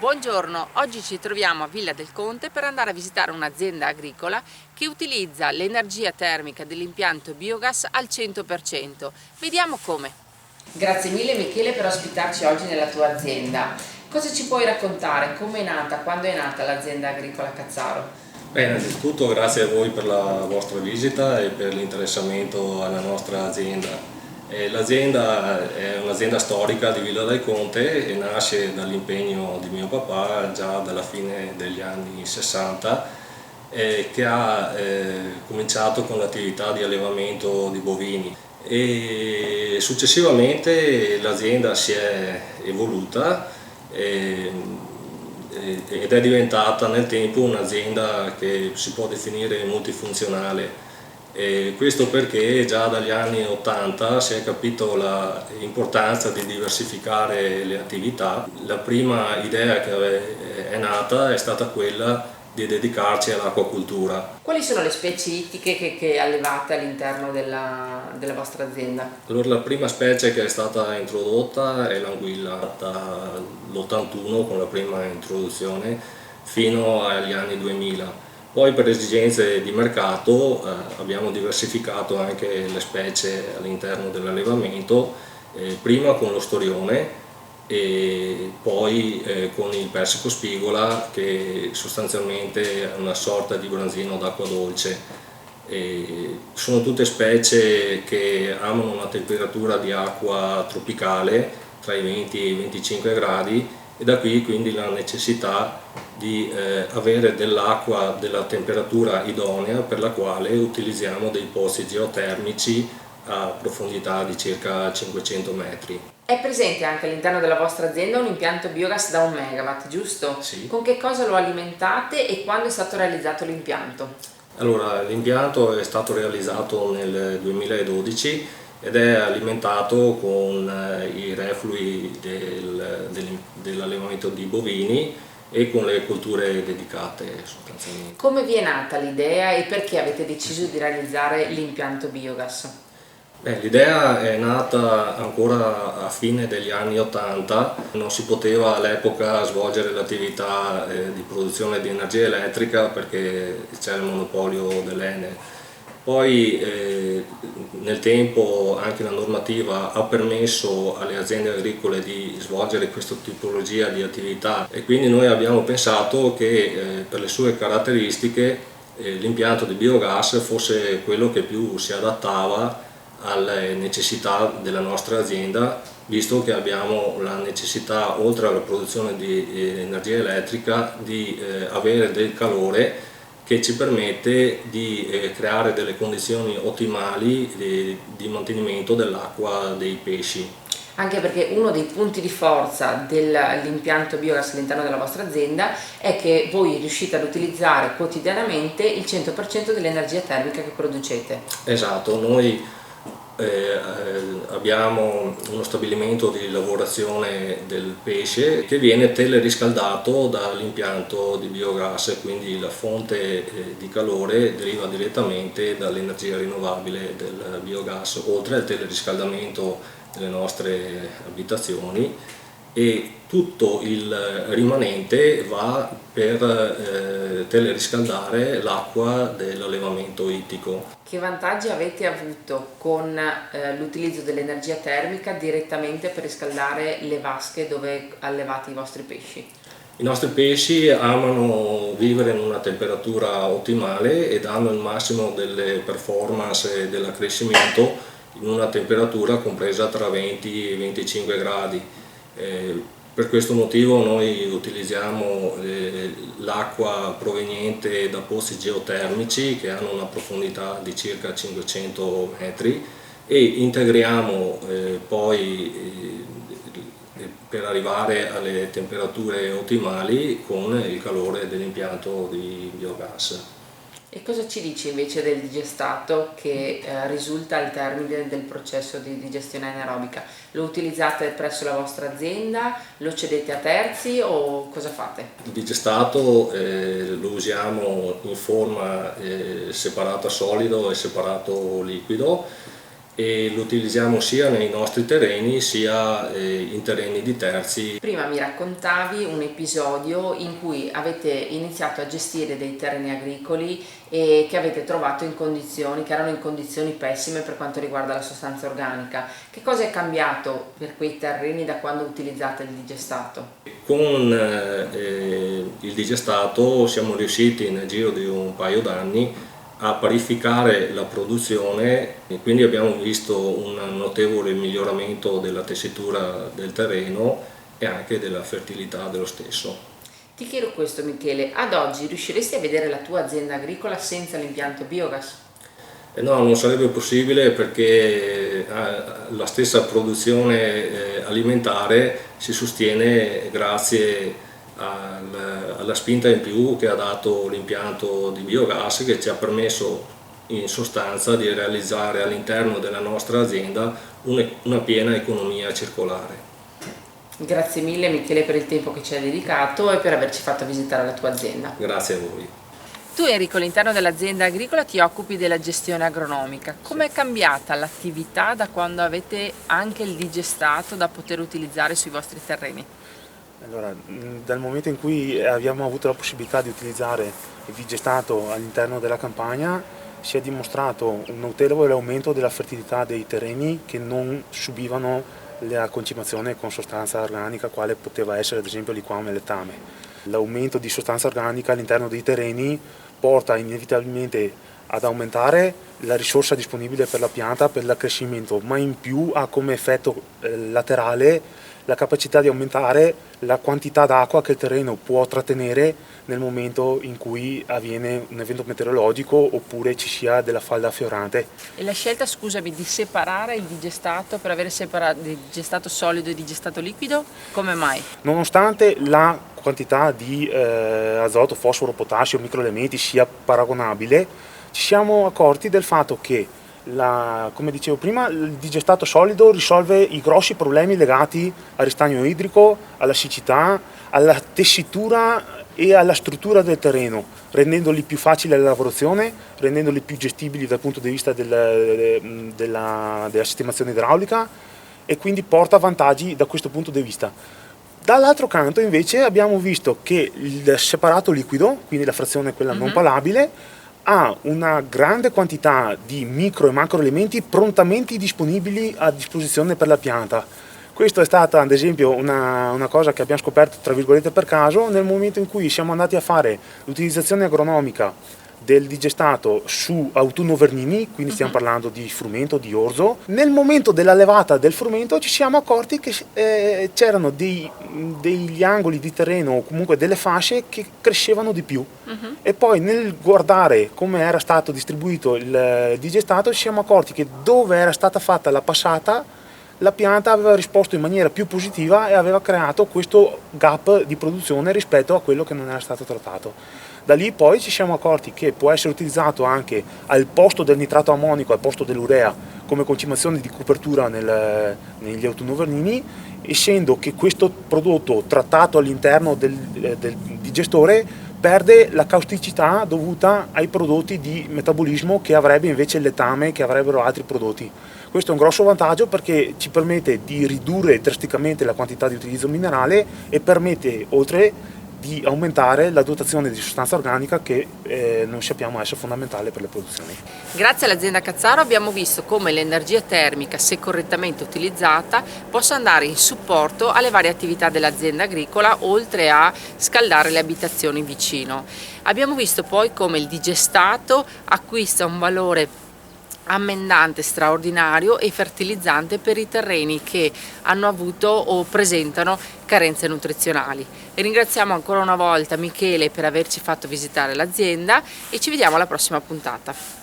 Buongiorno, oggi ci troviamo a Villa del Conte per andare a visitare un'azienda agricola che utilizza l'energia termica dell'impianto biogas al 100%. Vediamo come. Grazie mille Michele per ospitarci oggi nella tua azienda. Cosa ci puoi raccontare? Come è nata? Quando è nata l'azienda agricola Cazzaro? Innanzitutto grazie a voi per la vostra visita e per l'interessamento alla nostra azienda. L'azienda è un'azienda storica di Villa del Conte e nasce dall'impegno di mio papà già dalla fine degli anni 60, che ha cominciato con l'attività di allevamento di bovini e successivamente l'azienda si è evoluta ed è diventata nel tempo un'azienda che si può definire multifunzionale. Questo perché già dagli anni 80 si è capito l'importanza di diversificare le attività. La prima idea che è nata è stata quella di dedicarci all'acquacultura. Quali sono le specie ittiche che allevate all'interno della vostra azienda? Allora, la prima specie che è stata introdotta è l'anguilla dall'81 con la prima introduzione fino agli anni 2000. Poi per esigenze di mercato abbiamo diversificato anche le specie all'interno dell'allevamento, prima con lo storione e poi con il persico spigola, che sostanzialmente è una sorta di branzino d'acqua dolce. Sono tutte specie che amano una temperatura di acqua tropicale tra i 20 e i 25 gradi e da qui quindi la necessità di avere dell'acqua della temperatura idonea, per la quale utilizziamo dei pozzi geotermici a profondità di circa 500 metri. È presente anche all'interno della vostra azienda un impianto biogas da 1 megawatt, giusto? Sì. Con che cosa lo alimentate e quando è stato realizzato l'impianto? Allora, l'impianto è stato realizzato nel 2012 ed è alimentato con i reflui dell'allevamento di bovini e con le colture dedicate sostanzialmente. Come vi è nata l'idea e perché avete deciso di realizzare l'impianto biogas? L'idea è nata ancora a fine degli anni 80, non si poteva all'epoca svolgere l'attività di produzione di energia elettrica perché c'era il monopolio dell'Enel. Poi nel tempo anche la normativa ha permesso alle aziende agricole di svolgere questa tipologia di attività e quindi noi abbiamo pensato che per le sue caratteristiche l'impianto di biogas fosse quello che più si adattava alle necessità della nostra azienda, visto che abbiamo la necessità, oltre alla produzione di energia elettrica, di avere del calore che ci permette di creare delle condizioni ottimali di mantenimento dell'acqua dei pesci. Anche perché uno dei punti di forza dell'impianto biogas all'interno della vostra azienda è che voi riuscite ad utilizzare quotidianamente il 100% dell'energia termica che producete. Esatto, noi abbiamo uno stabilimento di lavorazione del pesce che viene teleriscaldato dall'impianto di biogas, quindi la fonte di calore deriva direttamente dall'energia rinnovabile del biogas, oltre al teleriscaldamento delle nostre abitazioni, e tutto il rimanente va per teleriscaldare l'acqua dell'allevamento ittico. Che vantaggi avete avuto con l'utilizzo dell'energia termica direttamente per riscaldare le vasche dove allevate i vostri pesci? I nostri pesci amano vivere in una temperatura ottimale ed hanno il massimo delle performance dell'accrescimento in una temperatura compresa tra 20 e 25 gradi. Per questo motivo noi utilizziamo l'acqua proveniente da pozzi geotermici che hanno una profondità di circa 500 metri e integriamo poi per arrivare alle temperature ottimali con il calore dell'impianto di biogas. E cosa ci dice invece del digestato che risulta al termine del processo di digestione anaerobica? Lo utilizzate presso la vostra azienda, lo cedete a terzi o cosa fate? Il digestato lo usiamo in forma separata solido e separato liquido e lo utilizziamo sia nei nostri terreni sia in terreni di terzi. Prima mi raccontavi un episodio in cui avete iniziato a gestire dei terreni agricoli e che avete trovato che erano in condizioni pessime per quanto riguarda la sostanza organica. Che cosa è cambiato per quei terreni da quando utilizzate il digestato? Con il digestato siamo riusciti nel giro di un paio d'anni a parificare la produzione e quindi abbiamo visto un notevole miglioramento della tessitura del terreno e anche della fertilità dello stesso. Ti chiedo questo, Michele, ad oggi riusciresti a vedere la tua azienda agricola senza l'impianto biogas? No, non sarebbe possibile perché la stessa produzione alimentare si sostiene grazie alla spinta in più che ha dato l'impianto di biogas, che ci ha permesso in sostanza di realizzare all'interno della nostra azienda una piena economia circolare. Grazie mille Michele per il tempo che ci hai dedicato e per averci fatto visitare la tua azienda. Grazie a voi. Tu Enrico, all'interno dell'azienda agricola ti occupi della gestione agronomica. Com'è cambiata l'attività da quando avete anche il digestato da poter utilizzare sui vostri terreni? Allora, dal momento in cui abbiamo avuto la possibilità di utilizzare il digestato all'interno della campagna, si è dimostrato un notevole aumento della fertilità dei terreni che non subivano la concimazione con sostanza organica, quale poteva essere ad esempio liquame e letame. L'aumento di sostanza organica all'interno dei terreni porta inevitabilmente ad aumentare la risorsa disponibile per la pianta, per l'accrescimento, ma in più ha come effetto laterale la capacità di aumentare la quantità d'acqua che il terreno può trattenere nel momento in cui avviene un evento meteorologico oppure ci sia della falda fiorante. E la scelta, scusami, di separare il digestato per avere separato il digestato solido e il digestato liquido, come mai? Nonostante la quantità di azoto, fosforo, potassio, microelementi sia paragonabile, ci siamo accorti del fatto che come dicevo prima, il digestato solido risolve i grossi problemi legati al ristagno idrico, alla siccità, alla tessitura e alla struttura del terreno, rendendoli più facili alla lavorazione, rendendoli più gestibili dal punto di vista della sistemazione idraulica e quindi porta vantaggi da questo punto di vista. Dall'altro canto invece abbiamo visto che il separato liquido, quindi la frazione quella non palabile, ha una grande quantità di micro e macro elementi prontamente disponibili a disposizione per la pianta. Questo è stata ad esempio una cosa che abbiamo scoperto tra virgolette per caso nel momento in cui siamo andati a fare l'utilizzazione agronomica del digestato su autunno vernini, quindi stiamo parlando di frumento, di orzo. Nel momento della levata del frumento ci siamo accorti che c'erano degli angoli di terreno o comunque delle fasce che crescevano di più e poi nel guardare come era stato distribuito il digestato ci siamo accorti che dove era stata fatta la passata la pianta aveva risposto in maniera più positiva e aveva creato questo gap di produzione rispetto a quello che non era stato trattato. Da lì poi ci siamo accorti che può essere utilizzato anche al posto del nitrato ammonico, al posto dell'urea, come concimazione di copertura negli autunno-vernini, essendo che questo prodotto trattato all'interno del digestore perde la causticità dovuta ai prodotti di metabolismo che avrebbe invece il letame, che avrebbero altri prodotti. Questo è un grosso vantaggio perché ci permette di ridurre drasticamente la quantità di utilizzo minerale e permette oltre di aumentare la dotazione di sostanza organica che noi sappiamo essere fondamentale per le produzioni. Grazie all'azienda Cazzaro abbiamo visto come l'energia termica, se correttamente utilizzata, possa andare in supporto alle varie attività dell'azienda agricola, oltre a scaldare le abitazioni vicino. Abbiamo visto poi come il digestato acquista un valore ammendante straordinario e fertilizzante per i terreni che hanno avuto o presentano carenze nutrizionali. E ringraziamo ancora una volta Michele per averci fatto visitare l'azienda e ci vediamo alla prossima puntata.